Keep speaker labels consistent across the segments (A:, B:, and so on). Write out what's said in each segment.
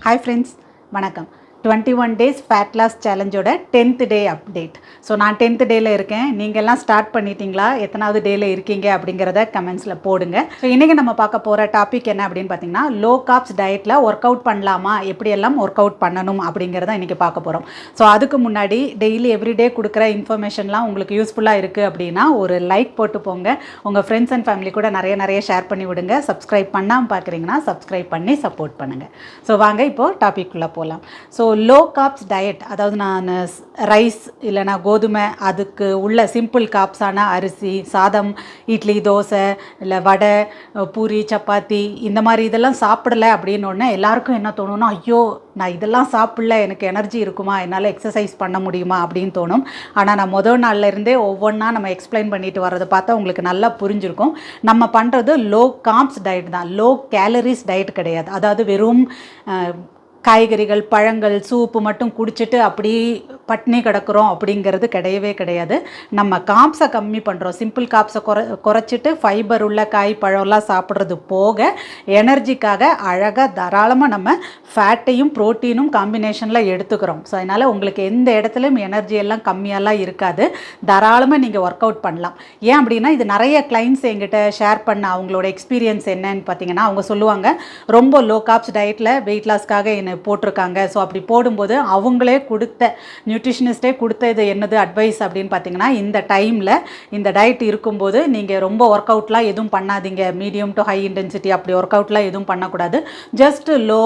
A: Hi friends, வணக்கம். 21 days fat loss சேலஞ்சோட 10th டே update. So நான் 10th டேயில் இருக்கேன். நீங்கள்லாம் ஸ்டார்ட் பண்ணிட்டீங்களா, எத்தனாவது டேயில் இருக்கீங்க அப்படிங்கிறத கமெண்ட்ஸில் போடுங்க. ஸோ இன்றைக்கி நம்ம பார்க்க போகிற டாபிக் என்ன அப்படின்னு பார்த்தீங்கன்னா, லோ கார்ப்ஸ் டயட்டில் ஒர்க் அவுட் பண்ணலாமா, எப்படியெல்லாம் ஒர்க் அவுட் பண்ணணும் அப்படிங்கிறத இன்றைக்கி பார்க்க போகிறோம். ஸோ அதுக்கு முன்னாடி டெய்லி எவ்ரிடே கொடுக்குற இன்ஃபர்மேஷன்லாம் உங்களுக்கு யூஸ்ஃபுல்லாக இருக்குது அப்படின்னா ஒரு லைக் போட்டு போங்க. உங்கள் ஃப்ரெண்ட்ஸ் அண்ட் ஃபேமிலி கூட நிறைய ஷேர் பண்ணி விடுங்க. சப்ஸ்கிரைப் பண்ணாமல் பார்க்குறீங்கன்னா சப்ஸ்கிரைப் பண்ணி சப்போர்ட் பண்ணுங்கள். ஸோ வாங்க இப்போது டாபிக்குள்ளே போகலாம். ஸோ லோ கார்ப்ஸ் டயட், அதாவது நான் ரைஸ் இல்லைனா கோதுமை, அதுக்கு உள்ள சிம்பிள் கார்ப்ஸான அரிசி, சாதம், இட்லி, தோசை, இல்லை வடை, பூரி, சப்பாத்தி, இந்த மாதிரி இதெல்லாம் சாப்பிடலை அப்படின்னோடனே எல்லாருக்கும் என்ன தோணும்னா, ஐயோ நான் இதெல்லாம் சாப்பிடல, எனக்கு எனர்ஜி இருக்குமா, என்னால் எக்ஸசைஸ் பண்ண முடியுமா அப்படின்னு தோணும். ஆனால் நான் முதல் நாள்லேருந்தே ஒவ்வொன்றா நம்ம எக்ஸ்பிளைன் பண்ணிட்டு வர்றதை பார்த்தா உங்களுக்கு நல்லா புரிஞ்சிருக்கும். நம்ம பண்ணுறது லோ கார்ப்ஸ் டயட் தான், லோ கேலரிஸ் டயட் கிடையாது. அதாவது வெறும் காய்கறிகள், பழங்கள், சூப்பு மட்டும் குடிச்சிட்டு அப்படி பட்னி கிடக்கிறோம் அப்படிங்கிறது கிடையவே கிடையாது. நம்ம கார்ப்ஸை கம்மி பண்ணுறோம். சிம்பிள் கார்ப்ஸை குறைச்சிட்டு ஃபைபர் உள்ள காய் பழம்லாம் சாப்பிட்றது போக எனர்ஜிக்காக அழகாக தாராளமாக நம்ம ஃபேட்டையும் ப்ரோட்டீனும் காம்பினேஷனில் எடுத்துக்கிறோம். ஸோ அதனால் உங்களுக்கு எந்த இடத்துலையும் எனர்ஜி எல்லாம் கம்மியாலாம் இருக்காது. தாராளமாக நீங்கள் ஒர்க் அவுட் பண்ணலாம். ஏன் அப்படின்னா, இது நிறைய கிளைண்ட்ஸ் எங்கிட்ட ஷேர் பண்ண அவங்களோட எக்ஸ்பீரியன்ஸ் என்னன்னு பார்த்தீங்கன்னா, அவங்க சொல்லுவாங்க, ரொம்ப லோ கார்ப்ஸ் டயட்டில் வெயிட் லாஸ்க்காக என்ன போட்டிருக்காங்க. ஸோ அப்படி போடும்போது அவங்களே கொடுத்த நியூட்ரிஷனிஸ்டே கொடுத்த இது என்னது அட்வைஸ் அப்படின்னு பார்த்தீங்கன்னா, இந்த டைமில் இந்த டயட் இருக்கும்போது நீங்கள் ரொம்ப ஒர்க் அவுட்லாம் எதுவும் பண்ணாதீங்க. மீடியம் டு ஹை இன்டென்சிட்டி அப்படி ஒர்க் அவுட்லாம் எதுவும் பண்ணக்கூடாது. ஜஸ்ட் லோ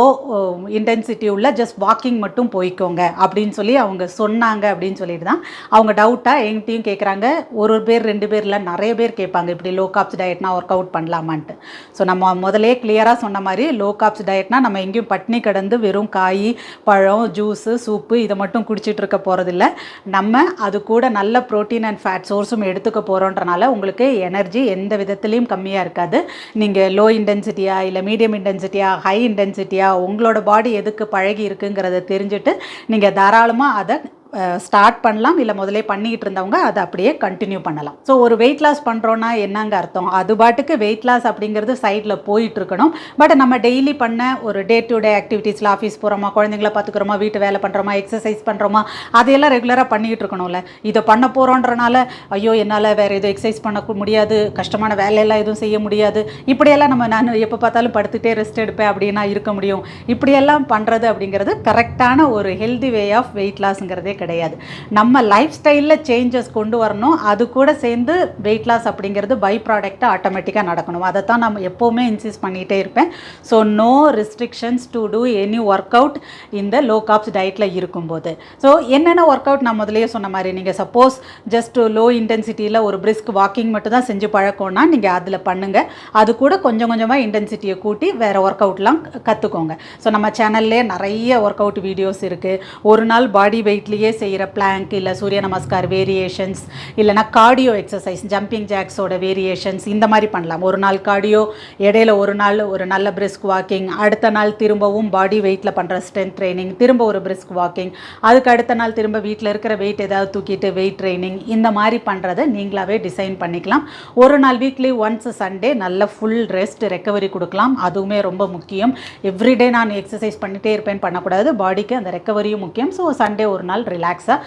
A: இன்டென்சிட்டி உள்ள ஜஸ்ட் வாக்கிங் மட்டும் போய்க்கோங்க அப்படின்னு சொல்லி அவங்க சொன்னாங்க. அப்படின்னு சொல்லிட்டு தான் அவங்க டவுட்டாக எங்கிட்டையும் கேட்குறாங்க. ஒரு பேர் 2 பேர் இல்லை, நிறைய பேர் கேட்பாங்க, இப்படி லோ கார்ப்ஸ் டயட்னா ஒர்க் அவுட் பண்ணலாமான்ட்டு. ஸோ நம்ம முதலே கிளியராக சொன்ன மாதிரி லோ கார்ப்ஸ் டயட்னா நம்ம எங்கேயும் பட்னி கிடந்து வெறும் காய், பழம், ஜூஸு, சூப்பு இதை மட்டும் குடிச்சிட்டு இருக்க போகிறதில்ல. நம்ம அது கூட நல்ல ப்ரோட்டீன் அண்ட் ஃபேட் சோர்ஸும் எடுத்துக்க போகிறோன்றனால உங்களுக்கு எனர்ஜி எந்த விதத்துலேயும் கம்மியாக இருக்காது. நீங்கள் லோ இன்டென்சிட்டியா இல்லை மீடியம் இன்டென்சிட்டியா ஹை இன்டென்சிட்டியா உங்களோட பாடி எதுக்கு பழகி இருக்குங்கிறத தெரிஞ்சுட்டு நீங்கள் தாராளமாக அதை ஸ்டார்ட் பண்ணலாம். இல்லை முதலே பண்ணிக்கிட்டு இருந்தவங்க அதை அப்படியே கண்டினியூ பண்ணலாம். ஸோ ஒரு வெயிட் லாஸ் பண்ணுறோன்னா என்னங்க அர்த்தம், அது பாட்டுக்கு வெயிட் லாஸ் அப்படிங்கிறது சைடில் போயிட்டு இருக்கணும். பட் நம்ம டெய்லி பண்ண ஒரு டே டு டே ஆக்டிவிட்டீஸில் ஆஃபீஸ் போகிறோமா, குழந்தைங்கள பார்த்துக்கிறோமா, வீட்டு வேலை பண்ணுறோமா, எக்ஸசைஸ் பண்ணுறோமா, அதையெல்லாம் ரெகுலராக பண்ணிக்கிட்டு இருக்கணும்ல. இதை பண்ண போகிறோன்றனால ஐயோ என்னால் வேறு எதுவும் எக்ஸசைஸ் பண்ண முடியாது, கஷ்டமான வேலையெல்லாம் எதுவும் செய்ய முடியாது, இப்படியெல்லாம் நான் எப்போ பார்த்தாலும் படுத்துகிட்டே ரெஸ்ட் எடுப்பேன் அப்படின்னா இருக்க முடியும். இப்படியெல்லாம் பண்ணுறது அப்படிங்கிறது கரெக்டான ஒரு ஹெல்தி வே ஆஃப் வெயிட் லாஸ்ங்கிறதே கிடையாது. நம்ம லைஃப் ஸ்டைலில் சேஞ்சஸ் கொண்டு வரணும். அது கூட சேர்ந்து வெயிட் லாஸ் அப்படிங்கிறது பை ப்ராடக்டாக ஆட்டோமேட்டிக்காக நடக்கணும். அதை தான் நம்ம எப்போவுமே இன்சிஸ்ட் பண்ணிகிட்டே இருப்பேன். So no restrictions to do any workout இந்த லோ கார்ப்ஸ் டயட்டில் இருக்கும்போது. ஸோ என்னென்ன ஒர்க் அவுட் நான் முதலே சொன்ன மாதிரி, நீங்கள் சப்போஸ் ஜஸ்ட் லோ இன்டென்சிட்டியில் ஒரு பிரிஸ்க் வாக்கிங் மட்டும் தான் செஞ்சு பழக்கம்னா நீங்கள் அதில் பண்ணுங்கள். அது கூட கொஞ்சம் கொஞ்சமாக இன்டென்சிட்டியை கூட்டி வேறு ஒர்க் அவுட்லாம் கற்றுக்கோங்க. ஸோ நம்ம சேனல்லே நிறைய ஒர்க் அவுட் வீடியோஸ் இருக்குது. ஒரு நாள் பாடி வெயிட்லேயே செய்கிற பிளாங்க் இல்லை சூரிய நமஸ்கார் வேரியேஷன்ஸ், இல்லைனா கார்டியோ எக்ஸசைஸ், ஜம்பிங் ஜாக்ஸோட வேரியேஷன்ஸ், இந்த மாதிரி பண்ணலாம். ஒரு நாள் கார்டியோ, இடையில ஒரு நாள் ஒரு நல்ல பிரிஸ்க் வாக்கிங், அடுத்த நாள் திரும்பவும் பாடி வெயிட்டில் பண்ணுற ஸ்ட்ரென்த் ட்ரைனிங், திரும்ப ஒரு பிரிஸ்க் வாக்கிங், அதுக்கு அடுத்த நாள் திரும்ப வீட்டில் இருக்கிற வெயிட் ஏதாவது தூக்கிட்டு வெயிட் ட்ரைனிங், இந்த மாதிரி பண்ணுறதை நீங்களாகவே டிசைன் பண்ணிக்கலாம். ஒரு நாள் வீக்லி ஒன்ஸ் சண்டே நல்ல ஃபுல் ரெஸ்ட் ரெக்கவரி கொடுக்கலாம். அதுவுமே ரொம்ப முக்கியம். எவ்ரிடே நான் எக்ஸசைஸ் பண்ணிகிட்டே இருப்பேன் பண்ணக்கூடாது, பாடிக்கு அந்த ரெக்கவரியும் முக்கியம். ஸோ சண்டே ஒரு நாள் ரிலாக்ஸாக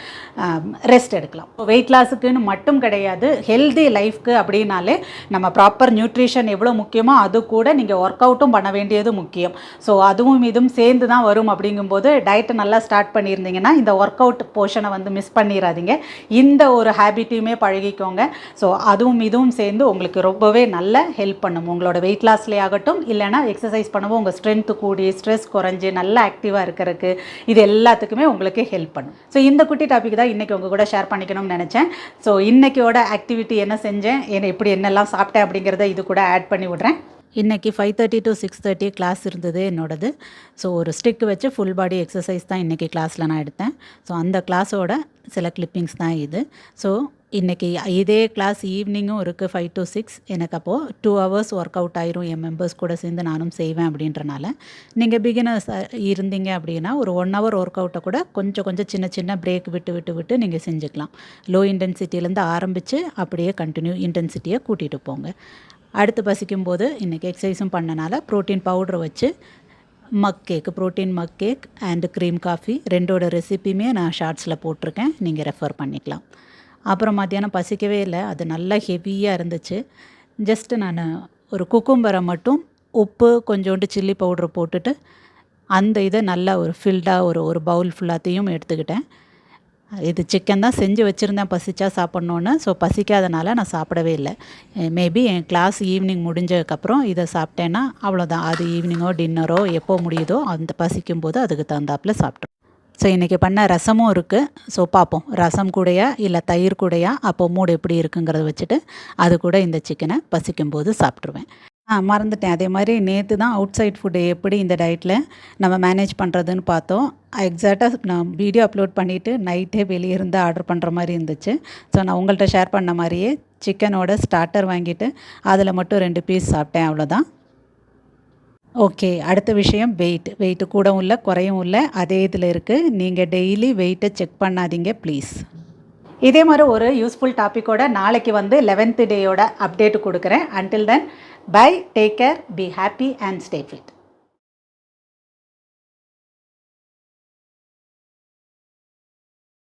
A: ரெஸ்ட் எடுக்கலாம். வெயிட் லாஸுக்குன்னு மட்டும் கிடையாது, ஹெல்தி லைஃப்க்கு அப்படின்னாலே நம்ம ப்ராப்பர் நியூட்ரிஷன் எவ்வளோ முக்கியமோ அது கூட நீங்கள் ஒர்க் அவுட்டும் பண்ண வேண்டியது முக்கியம். ஸோ அதுவும் இதுவும் சேர்ந்து தான் வரும். அப்படிங்கும்போது டயட்டை நல்லா ஸ்டார்ட் பண்ணியிருந்தீங்கன்னா இந்த ஒர்க் அவுட் போர்ஷனை மிஸ் பண்ணிடாதீங்க. இந்த ஒரு ஹேபிட்டையுமே பழகிக்கோங்க. ஸோ அதுவும் இதுவும் சேர்ந்து உங்களுக்கு ரொம்பவே நல்ல ஹெல்ப் பண்ணும். உங்களோட வெயிட் லாஸ்லேயே ஆகட்டும், இல்லைனா எக்ஸசைஸ் பண்ணவும் உங்கள் ஸ்ட்ரென்த்து கூடி ஸ்ட்ரெஸ் குறைஞ்சி நல்லா ஆக்டிவாக இருக்கிறதுக்கு இது எல்லாத்துக்குமே உங்களுக்கு ஹெல்ப் பண்ணும். ஸோ இந்த குட்டி டாபிக் தான் இன்றைக்கி உங்கள் கூட ஷேர் பண்ணிக்கணும்னு நினச்சேன். ஸோ இன்றைக்கியோட ஆக்டிவிட்டி என்ன செஞ்சேன், இப்படி என்னெல்லாம் சாப்பிட்டேன் அப்படிங்கிறத இது கூட ஆட் பண்ணி விட்றேன். இன்றைக்கி 5:30 to 6:30 கிளாஸ் இருந்தது என்னோடது. ஸோ ஒரு ஸ்டிக் வச்சு ஃபுல் பாடி எக்ஸசைஸ் தான் இன்றைக்கி கிளாஸில் நான் எடுத்தேன். ஸோ அந்த கிளாஸோட சில கிளிப்பிங்ஸ் தான் இது. ஸோ இன்றைக்கி இதே கிளாஸ் ஈவினிங்கும் இருக்குது 5 to 6. எனக்கு அப்போது 2 hours ஒர்க் அவுட் ஆயிரும். என் மெம்பர்ஸ் கூட சேர்ந்து நானும் செய்வேன் அப்படின்றனால, நீங்கள் பிகினர்ஸ் இருந்தீங்க அப்படின்னா ஒரு 1 hour ஒர்க் அவுட்டை கூட கொஞ்சம் சின்ன சின்ன பிரேக் விட்டு நீங்கள் செஞ்சுக்கலாம். லோ இன்டென்சிட்டியிலேருந்து ஆரம்பித்து அப்படியே கண்டினியூ இன்டென்சிட்டியை கூட்டிகிட்டு போங்க. அடுத்து பசிக்கும்போது இன்றைக்கி எக்ஸசைஸும் பண்ணனால ப்ரோட்டீன் பவுட்ரு வச்சு mug cake, protein mug cake and cream coffee ரெண்டோட ரெசிபியுமே நான் ஷார்ட்ஸில் போட்டிருக்கேன், நீங்கள் ரெஃபர் பண்ணிக்கலாம். அப்புறம் மத்தியானம் பசிக்கவே இல்லை, அது நல்லா ஹெவியாக இருந்துச்சு. ஜஸ்ட்டு நான் ஒரு குக்கும்பரை மட்டும் உப்பு கொஞ்சோண்டு சில்லி பவுட்ரு போட்டுட்டு அந்த இதை நல்லா ஒரு ஃபில்டாக ஒரு பவுல் ஃபுல்லாத்தையும் எடுத்துக்கிட்டேன். இது சிக்கன் தான் செஞ்சு வச்சுருந்தேன் பசிச்சா சாப்பிட்ணுன்னு. ஸோ பசிக்காதனால நான் சாப்பிடவே இல்லை. மேபி என் கிளாஸ் ஈவினிங் முடிஞ்சதுக்கப்புறம் இதை சாப்பிட்டேன்னா அவ்வளோதான். அது ஈவினிங்கோ டின்னரோ எப்போ முடியுதோ அந்த பசிக்கும்போது அதுக்கு தகுந்தாப்பில் சாப்பிட்ருவேன். ஸோ இன்றைக்கி பண்ண ரசமும் இருக்குது. ஸோ பார்ப்போம் ரசம் கூடயா இல்லை தயிர் கூடயா, அப்போ மூடு எப்படி இருக்குங்கிறத வச்சுட்டு அது கூட இந்த சிக்கனை பசிக்கும்போது சாப்பிட்ருவேன். மறந்துட்டேன். அதே மாதிரி நேற்று தான் அவுட் சைட் ஃபுட்டு எப்படி இந்த டயட்டில் நம்ம மேனேஜ் பண்ணுறதுன்னு பார்த்தோம். எக்ஸாக்டாக நான் வீடியோ அப்லோட் பண்ணிவிட்டு நைட்டே வெளியே இருந்து ஆர்டர் பண்ணுற மாதிரி இருந்துச்சு. ஸோ நான் உங்கள்கிட்ட ஷேர் பண்ண மாதிரியே சிக்கனோட ஸ்டார்டர் வாங்கிட்டு அதில் மட்டும் 2 பீஸ் சாப்பிட்டேன், அவ்வளோதான். ஓகே, அடுத்த விஷயம் வெயிட்டு கூடவும் இல்லை குறையவும் இல்லை, அதே இதில் இருக்குது. நீங்கள் டெய்லி வெயிட்டை செக் பண்ணாதீங்க ப்ளீஸ். இதே மாதிரி ஒரு யூஸ்ஃபுல் டாப்பிக்கோட நாளைக்கு வந்து 11th டேயோட அப்டேட் கொடுக்குறேன். Until then bye, take care, be happy and stay fit.